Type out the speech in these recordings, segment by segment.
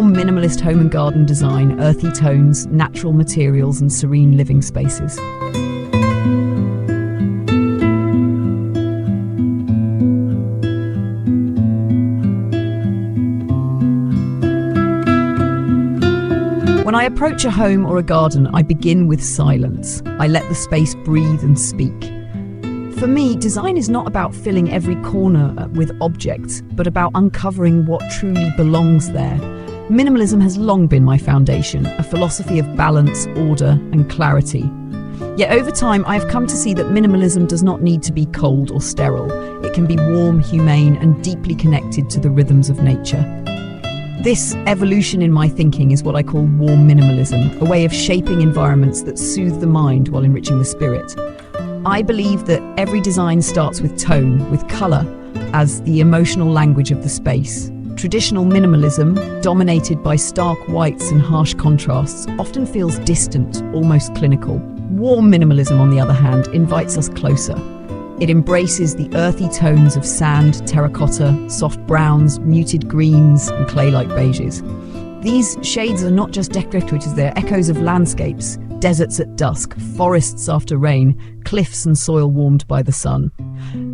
warm, minimalist home and garden design, earthy tones, natural materials, and serene living spaces. When I approach a home or a garden, I begin with silence. I let the space breathe and speak. For me, design is not about filling every corner with objects, but about uncovering what truly belongs there. Minimalism has long been my foundation, a philosophy of balance, order, and clarity. Yet over time, I have come to see that minimalism does not need to be cold or sterile. It can be warm, humane, and deeply connected to the rhythms of nature. This evolution in my thinking is what I call warm minimalism, a way of shaping environments that soothe the mind while enriching the spirit. I believe that every design starts with tone, with colour, as the emotional language of the space. Traditional minimalism, dominated by stark whites and harsh contrasts, often feels distant, almost clinical. Warm minimalism, on the other hand, invites us closer. It embraces the earthy tones of sand, terracotta, soft browns, muted greens, and clay-like beiges. These shades are not just decorators, they're echoes of landscapes, deserts at dusk, forests after rain, cliffs and soil warmed by the sun.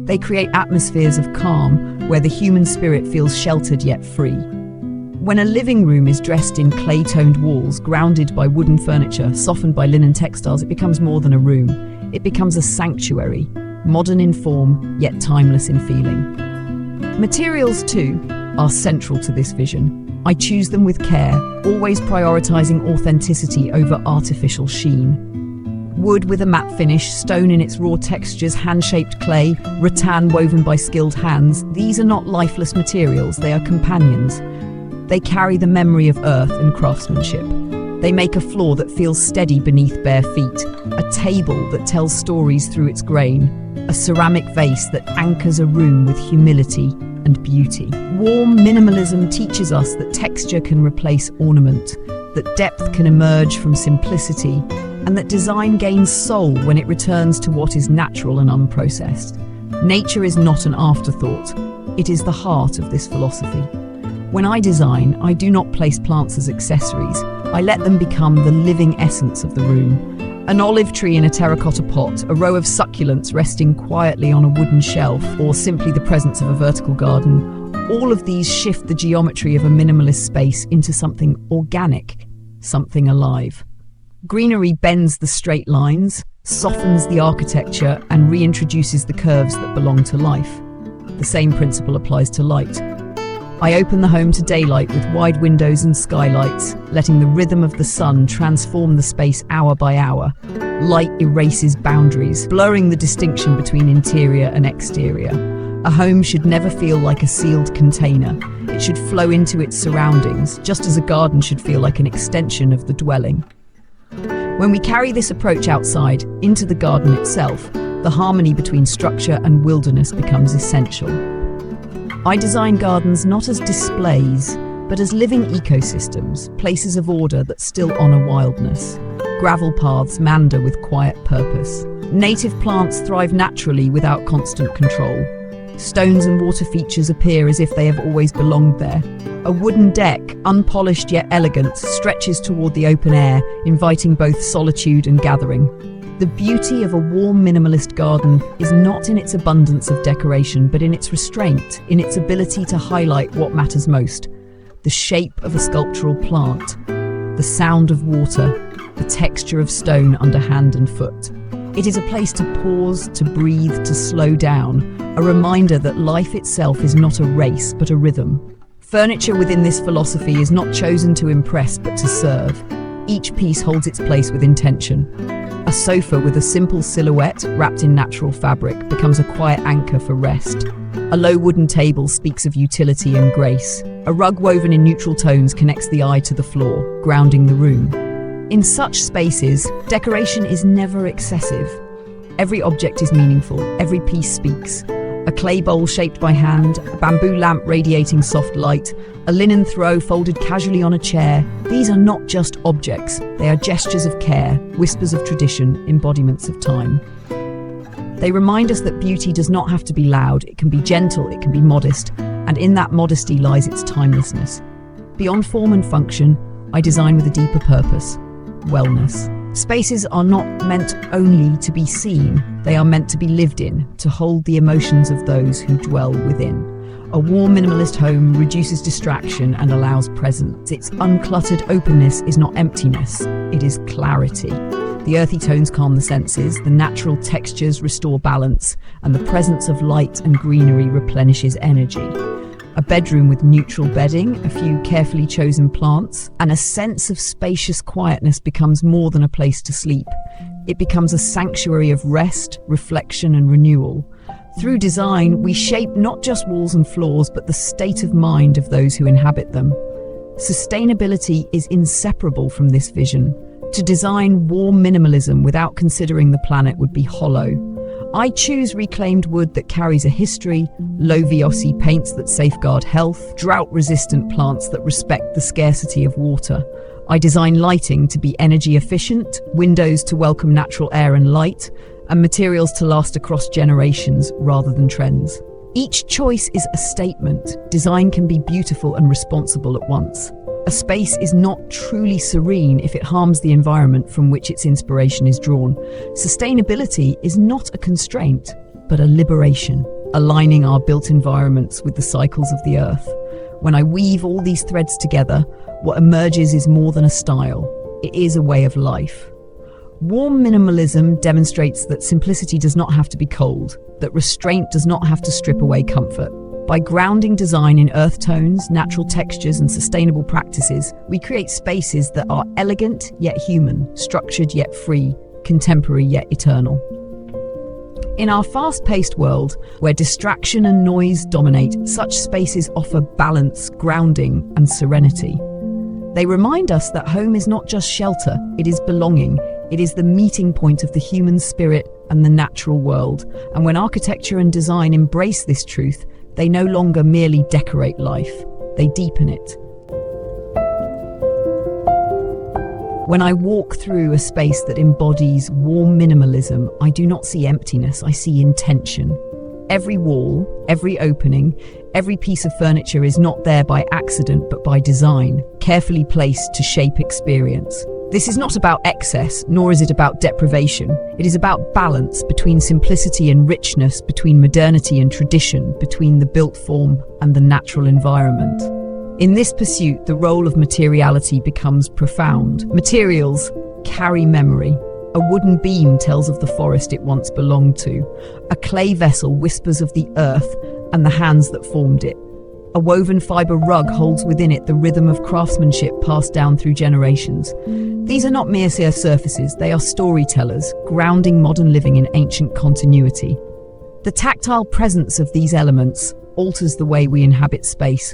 They create atmospheres of calm, where the human spirit feels sheltered yet free. When a living room is dressed in clay-toned walls, grounded by wooden furniture, softened by linen textiles, it becomes more than a room. It becomes a sanctuary, modern in form, yet timeless in feeling. Materials, too, are central to this vision. I choose them with care, always prioritizing authenticity over artificial sheen. Wood with a matte finish, stone in its raw textures, hand-shaped clay, rattan woven by skilled hands. These are not lifeless materials, they are companions. They carry the memory of earth and craftsmanship. They make a floor that feels steady beneath bare feet, a table that tells stories through its grain, a ceramic vase that anchors a room with humility and beauty. Warm minimalism teaches us that texture can replace ornament, that depth can emerge from simplicity, and that design gains soul when it returns to what is natural and unprocessed. Nature is not an afterthought, it is the heart of this philosophy. When I design, I do not place plants as accessories. I let them become the living essence of the room. An olive tree in a terracotta pot, a row of succulents resting quietly on a wooden shelf, or simply the presence of a vertical garden. All of these shift the geometry of a minimalist space into something organic, something alive. Greenery bends the straight lines, softens the architecture, and reintroduces the curves that belong to life. The same principle applies to light. I open the home to daylight with wide windows and skylights, letting the rhythm of the sun transform the space hour by hour. Light erases boundaries, blurring the distinction between interior and exterior. A home should never feel like a sealed container. It should flow into its surroundings, just as a garden should feel like an extension of the dwelling. When we carry this approach outside, into the garden itself, the harmony between structure and wilderness becomes essential. I design gardens not as displays, but as living ecosystems, places of order that still honor wildness. Gravel paths meander with quiet purpose. Native plants thrive naturally without constant control. Stones and water features appear as if they have always belonged there. A wooden deck, unpolished yet elegant, stretches toward the open air, inviting both solitude and gathering. The beauty of a warm minimalist garden is not in its abundance of decoration, but in its restraint, in its ability to highlight what matters most. The shape of a sculptural plant, the sound of water, the texture of stone under hand and foot. It is a place to pause, to breathe, to slow down, a reminder that life itself is not a race, but a rhythm. Furniture within this philosophy is not chosen to impress, but to serve. Each piece holds its place with intention. A sofa with a simple silhouette wrapped in natural fabric becomes a quiet anchor for rest. A low wooden table speaks of utility and grace. A rug woven in neutral tones connects the eye to the floor, grounding the room. In such spaces, decoration is never excessive. Every object is meaningful, every piece speaks. A clay bowl shaped by hand, a bamboo lamp radiating soft light, a linen throw folded casually on a chair. These are not just objects, they are gestures of care, whispers of tradition, embodiments of time. They remind us that beauty does not have to be loud, it can be gentle, it can be modest, and in that modesty lies its timelessness. Beyond form and function, I design with a deeper purpose: wellness. Spaces are not meant only to be seen, they are meant to be lived in, to hold the emotions of those who dwell within. A warm minimalist home reduces distraction and allows presence. Its uncluttered openness is not emptiness, it is clarity. The earthy tones calm the senses, the natural textures restore balance, and the presence of light and greenery replenishes energy. A bedroom with neutral bedding, a few carefully chosen plants, and a sense of spacious quietness becomes more than a place to sleep. It becomes a sanctuary of rest, reflection, and renewal. Through design, we shape not just walls and floors, but the state of mind of those who inhabit them. Sustainability is inseparable from this vision. To design warm minimalism without considering the planet would be hollow. I choose reclaimed wood that carries a history, low VOC paints that safeguard health, drought-resistant plants that respect the scarcity of water. I design lighting to be energy efficient, windows to welcome natural air and light, and materials to last across generations rather than trends. Each choice is a statement. Design can be beautiful and responsible at once. A space is not truly serene if it harms the environment from which its inspiration is drawn. Sustainability is not a constraint, but a liberation, aligning our built environments with the cycles of the earth. When I weave all these threads together, what emerges is more than a style. It is a way of life. Warm minimalism demonstrates that simplicity does not have to be cold, that restraint does not have to strip away comfort. By grounding design in earth tones, natural textures, and sustainable practices, we create spaces that are elegant yet human, structured yet free, contemporary yet eternal. In our fast-paced world, where distraction and noise dominate, such spaces offer balance, grounding, and serenity. They remind us that home is not just shelter, it is belonging. It is the meeting point of the human spirit and the natural world. And when architecture and design embrace this truth, they no longer merely decorate life, they deepen it. When I walk through a space that embodies warm minimalism, I do not see emptiness, I see intention. Every wall, every opening, every piece of furniture is not there by accident but by design, carefully placed to shape experience. This is not about excess, nor is it about deprivation. It is about balance between simplicity and richness, between modernity and tradition, between the built form and the natural environment. In this pursuit, the role of materiality becomes profound. Materials carry memory. A wooden beam tells of the forest it once belonged to. A clay vessel whispers of the earth and the hands that formed it. A woven fibre rug holds within it the rhythm of craftsmanship passed down through generations. These are not mere surfaces, they are storytellers, grounding modern living in ancient continuity. The tactile presence of these elements alters the way we inhabit space.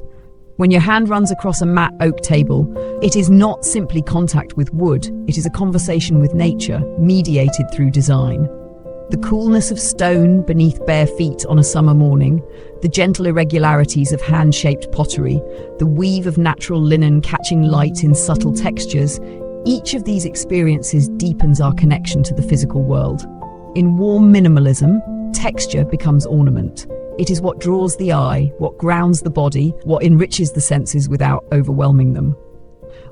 When your hand runs across a matte oak table, it is not simply contact with wood, it is a conversation with nature, mediated through design. The coolness of stone beneath bare feet on a summer morning, the gentle irregularities of hand-shaped pottery, the weave of natural linen catching light in subtle textures, each of these experiences deepens our connection to the physical world. In warm minimalism, texture becomes ornament. It is what draws the eye, what grounds the body, what enriches the senses without overwhelming them.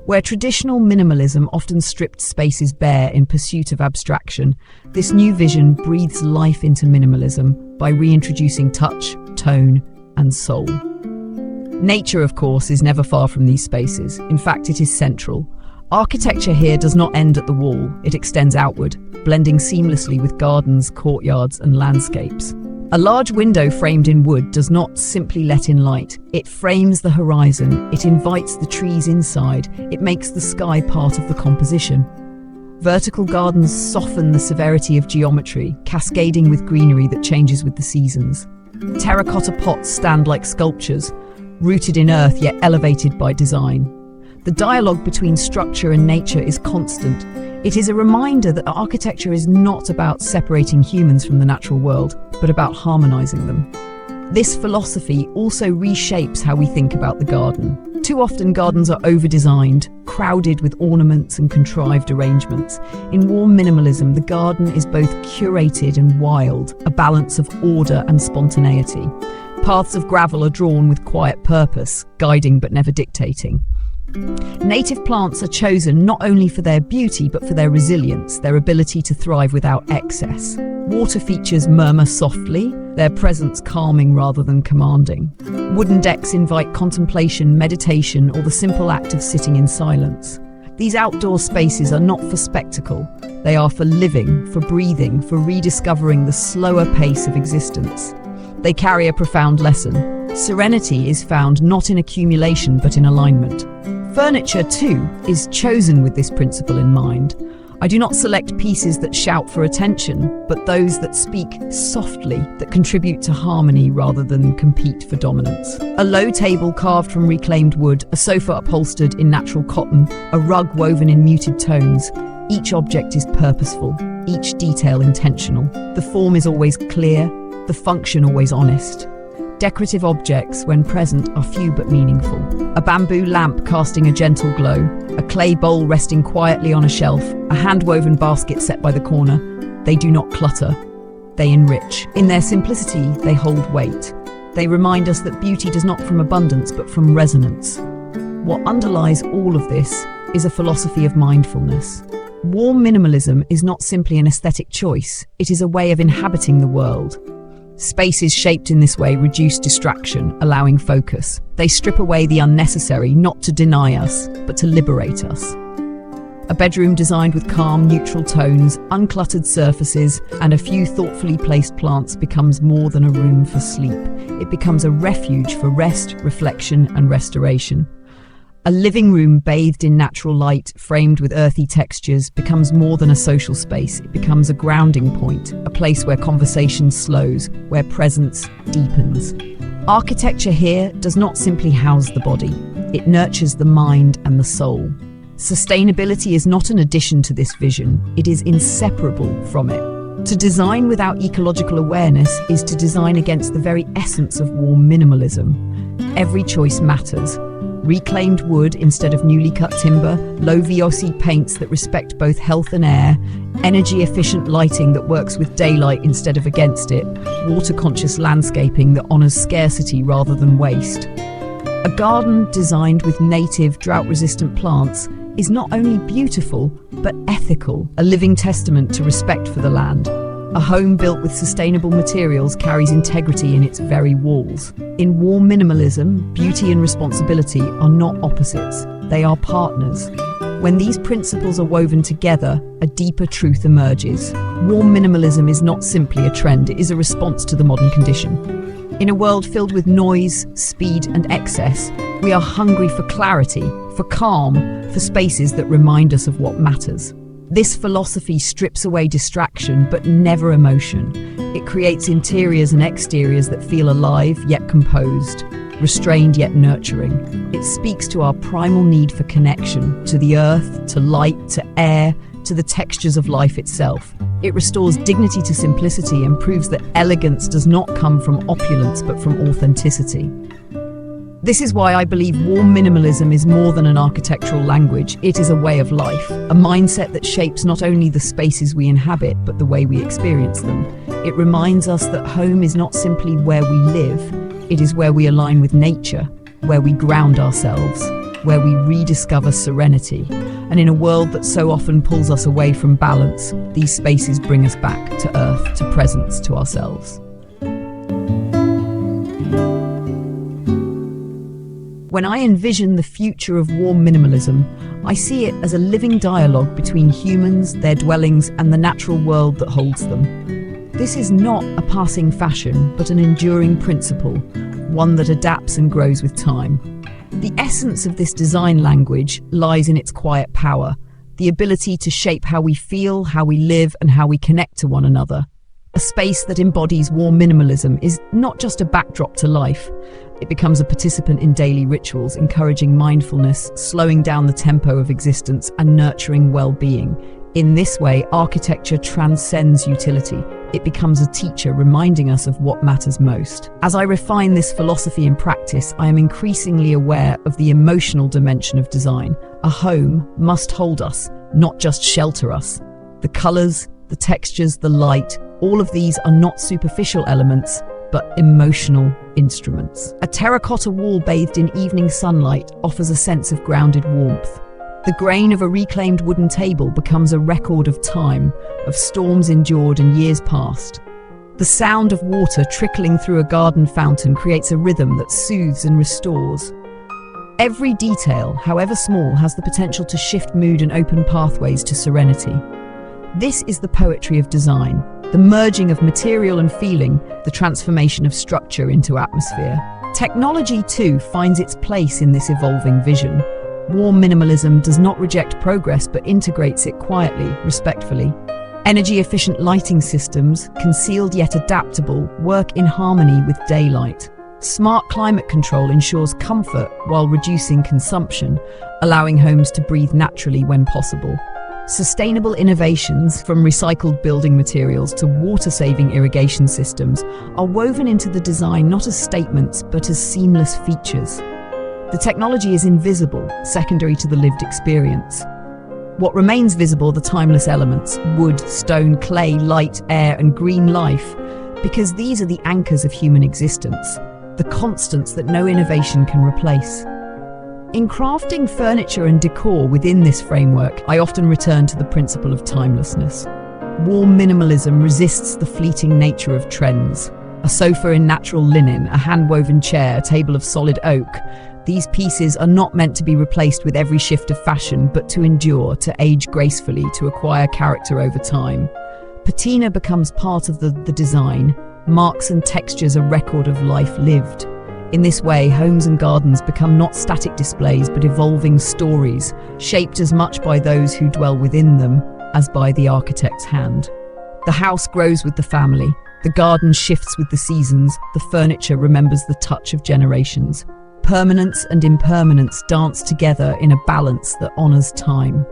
Where traditional minimalism often stripped spaces bare in pursuit of abstraction, this new vision breathes life into minimalism by reintroducing touch, tone, and soul. Nature, of course, is never far from these spaces. In fact, it is central. Architecture here does not end at the wall, it extends outward, blending seamlessly with gardens, courtyards, and landscapes. A large window framed in wood does not simply let in light. It frames the horizon, it invites the trees inside, it makes the sky part of the composition. Vertical gardens soften the severity of geometry, cascading with greenery that changes with the seasons. Terracotta pots stand like sculptures, rooted in earth yet elevated by design. The dialogue between structure and nature is constant. It is a reminder that architecture is not about separating humans from the natural world, but about harmonizing them. This philosophy also reshapes how we think about the garden. Too often gardens are over-designed, crowded with ornaments and contrived arrangements. In warm minimalism, the garden is both curated and wild, a balance of order and spontaneity. Paths of gravel are drawn with quiet purpose, guiding but never dictating. Native plants are chosen not only for their beauty but for their resilience, their ability to thrive without excess. Water features murmur softly, their presence calming rather than commanding. Wooden decks invite contemplation, meditation, or the simple act of sitting in silence. These outdoor spaces are not for spectacle. They are for living, for breathing, for rediscovering the slower pace of existence. They carry a profound lesson. Serenity is found not in accumulation but in alignment. Furniture, too, is chosen with this principle in mind. I do not select pieces that shout for attention, but those that speak softly, that contribute to harmony rather than compete for dominance. A low table carved from reclaimed wood, a sofa upholstered in natural cotton, a rug woven in muted tones. Each object is purposeful, each detail intentional. The form is always clear, the function always honest. Decorative objects, when present, are few but meaningful. A bamboo lamp casting a gentle glow, a clay bowl resting quietly on a shelf, a hand-woven basket set by the corner. They do not clutter, they enrich. In their simplicity, they hold weight. They remind us that beauty does not from abundance but from resonance. What underlies all of this is a philosophy of mindfulness. Warm minimalism is not simply an aesthetic choice, it is a way of inhabiting the world. Spaces shaped in this way reduce distraction, allowing focus. They strip away the unnecessary, not to deny us, but to liberate us. A bedroom designed with calm, neutral tones, uncluttered surfaces, and a few thoughtfully placed plants becomes more than a room for sleep. It becomes a refuge for rest, reflection, and restoration. A living room bathed in natural light, framed with earthy textures, becomes more than a social space. It becomes a grounding point, a place where conversation slows, where presence deepens. Architecture here does not simply house the body, it nurtures the mind and the soul. Sustainability is not an addition to this vision, it is inseparable from it. To design without ecological awareness is to design against the very essence of warm minimalism. Every choice matters. Reclaimed wood instead of newly cut timber, low VOC paints that respect both health and air, energy-efficient lighting that works with daylight instead of against it, water-conscious landscaping that honors scarcity rather than waste. A garden designed with native, drought-resistant plants is not only beautiful, but ethical, a living testament to respect for the land. A home built with sustainable materials carries integrity in its very walls. In warm minimalism, beauty and responsibility are not opposites, they are partners. When these principles are woven together, a deeper truth emerges. Warm minimalism is not simply a trend, it is a response to the modern condition. In a world filled with noise, speed, and excess, we are hungry for clarity, for calm, for spaces that remind us of what matters. This philosophy strips away distraction, but never emotion. It creates interiors and exteriors that feel alive yet composed, restrained yet nurturing. It speaks to our primal need for connection, to the earth, to light, to air, to the textures of life itself. It restores dignity to simplicity and proves that elegance does not come from opulence but from authenticity. This is why I believe warm minimalism is more than an architectural language. It is a way of life, a mindset that shapes not only the spaces we inhabit, but the way we experience them. It reminds us that home is not simply where we live, it is where we align with nature, where we ground ourselves, where we rediscover serenity. And in a world that so often pulls us away from balance, these spaces bring us back to earth, to presence, to ourselves. When I envision the future of warm minimalism, I see it as a living dialogue between humans, their dwellings, and the natural world that holds them. This is not a passing fashion, but an enduring principle, one that adapts and grows with time. The essence of this design language lies in its quiet power, the ability to shape how we feel, how we live, and how we connect to one another. A space that embodies warm minimalism is not just a backdrop to life. It becomes a participant in daily rituals, encouraging mindfulness, slowing down the tempo of existence, and nurturing well-being. In this way, architecture transcends utility. It becomes a teacher, reminding us of what matters most. As I refine this philosophy in practice, I am increasingly aware of the emotional dimension of design. A home must hold us, not just shelter us. The colors, the textures, the light, all of these are not superficial elements, but emotional instruments. A terracotta wall bathed in evening sunlight offers a sense of grounded warmth. The grain of a reclaimed wooden table becomes a record of time, of storms endured and years past. The sound of water trickling through a garden fountain creates a rhythm that soothes and restores. Every detail, however small, has the potential to shift mood and open pathways to serenity. This is the poetry of design, the merging of material and feeling, the transformation of structure into atmosphere. Technology, too, finds its place in this evolving vision. Warm minimalism does not reject progress but integrates it quietly, respectfully. Energy-efficient lighting systems, concealed yet adaptable, work in harmony with daylight. Smart climate control ensures comfort while reducing consumption, allowing homes to breathe naturally when possible. Sustainable innovations, from recycled building materials to water-saving irrigation systems, are woven into the design not as statements but as seamless features. The technology is invisible, secondary to the lived experience. What remains visible are the timeless elements: wood, stone, clay, light, air, and green life, because these are the anchors of human existence, the constants that no innovation can replace. In crafting furniture and decor within this framework, I often return to the principle of timelessness. Warm minimalism resists the fleeting nature of trends. A sofa in natural linen, a hand-woven chair, a table of solid oak. These pieces are not meant to be replaced with every shift of fashion, but to endure, to age gracefully, to acquire character over time. Patina becomes part of the design. Marks and textures a record of life lived. In this way, homes and gardens become not static displays but evolving stories, shaped as much by those who dwell within them as by the architect's hand. The house grows with the family, the garden shifts with the seasons, the furniture remembers the touch of generations. Permanence and impermanence dance together in a balance that honors time.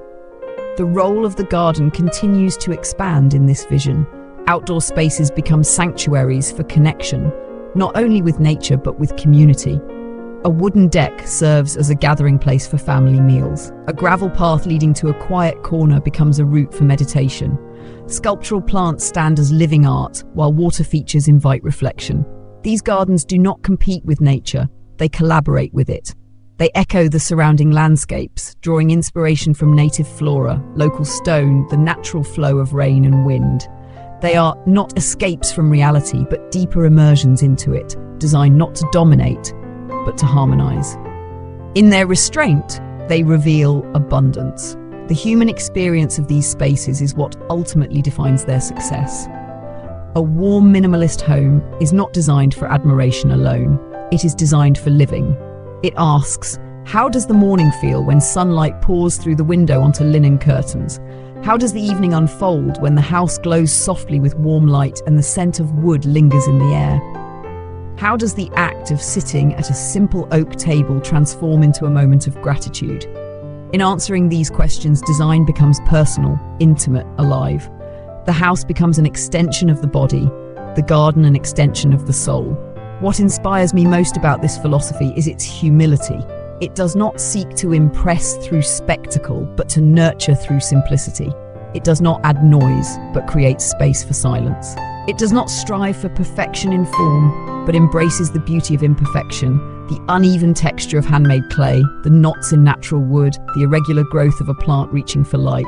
The role of the garden continues to expand in this vision. Outdoor spaces become sanctuaries for connection, not only with nature but with community. A wooden deck serves as a gathering place for family meals. A gravel path leading to a quiet corner becomes a route for meditation. Sculptural plants stand as living art, while water features invite reflection. These gardens do not compete with nature, they collaborate with it. They echo the surrounding landscapes, drawing inspiration from native flora, local stone, the natural flow of rain and wind. They are not escapes from reality, but deeper immersions into it, designed not to dominate, but to harmonize. In their restraint, they reveal abundance. The human experience of these spaces is what ultimately defines their success. A warm minimalist home is not designed for admiration alone. It is designed for living. It asks, how does the morning feel when sunlight pours through the window onto linen curtains? How does the evening unfold when the house glows softly with warm light and the scent of wood lingers in the air? How does the act of sitting at a simple oak table transform into a moment of gratitude? In answering these questions, design becomes personal, intimate, alive. The house becomes an extension of the body, the garden an extension of the soul. What inspires me most about this philosophy is its humility. It does not seek to impress through spectacle, but to nurture through simplicity. It does not add noise, but creates space for silence. It does not strive for perfection in form, but embraces the beauty of imperfection, the uneven texture of handmade clay, the knots in natural wood, the irregular growth of a plant reaching for light.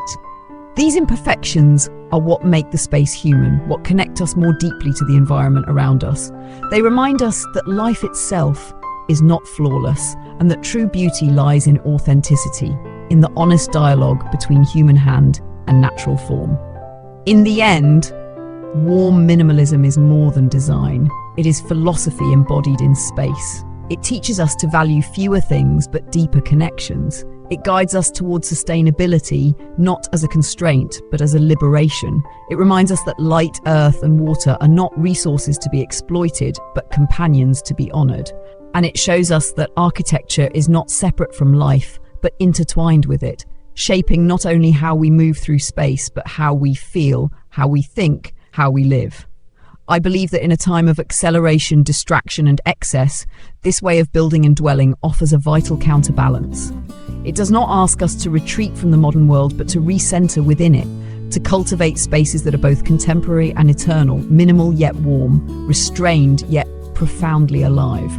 These imperfections are what make the space human, what connect us more deeply to the environment around us. They remind us that life itself is not flawless, and that true beauty lies in authenticity, in the honest dialogue between human hand and natural form. In the end, warm minimalism is more than design. It is philosophy embodied in space. It teaches us to value fewer things but deeper connections. It guides us towards sustainability, not as a constraint, but as a liberation. It reminds us that light, earth, and water are not resources to be exploited, but companions to be honored. And it shows us that architecture is not separate from life, but intertwined with it, shaping not only how we move through space, but how we feel, how we think, how we live. I believe that in a time of acceleration, distraction, and excess, this way of building and dwelling offers a vital counterbalance. It does not ask us to retreat from the modern world, but to recenter within it, to cultivate spaces that are both contemporary and eternal, minimal yet warm, restrained yet profoundly alive.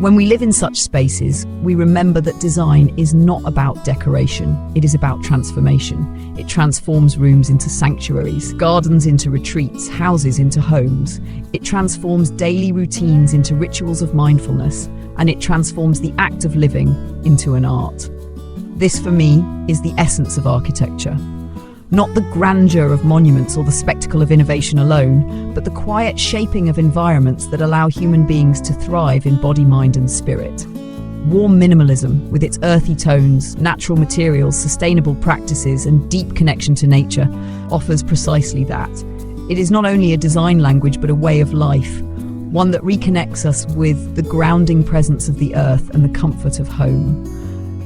When we live in such spaces, we remember that design is not about decoration, it is about transformation. It transforms rooms into sanctuaries, gardens into retreats, houses into homes. It transforms daily routines into rituals of mindfulness, and it transforms the act of living into an art. This, for me, is the essence of architecture. Not the grandeur of monuments or the spectacle of innovation alone, but the quiet shaping of environments that allow human beings to thrive in body, mind, and spirit. Warm minimalism, with its earthy tones, natural materials, sustainable practices, and deep connection to nature, offers precisely that. It is not only a design language, but a way of life, one that reconnects us with the grounding presence of the earth and the comfort of home.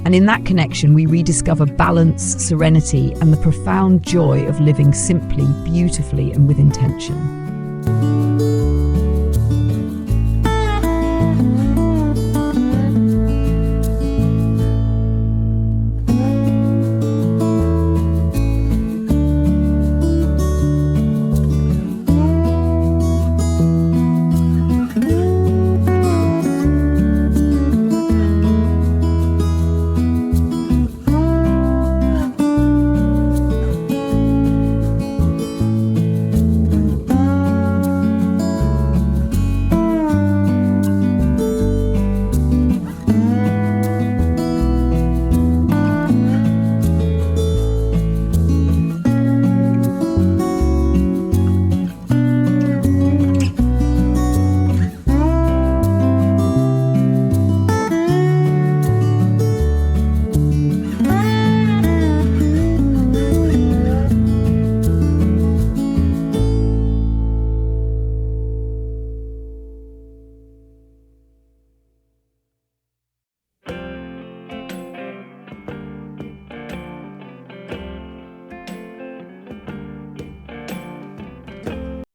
And in that connection, we rediscover balance, serenity, and the profound joy of living simply, beautifully, and with intention.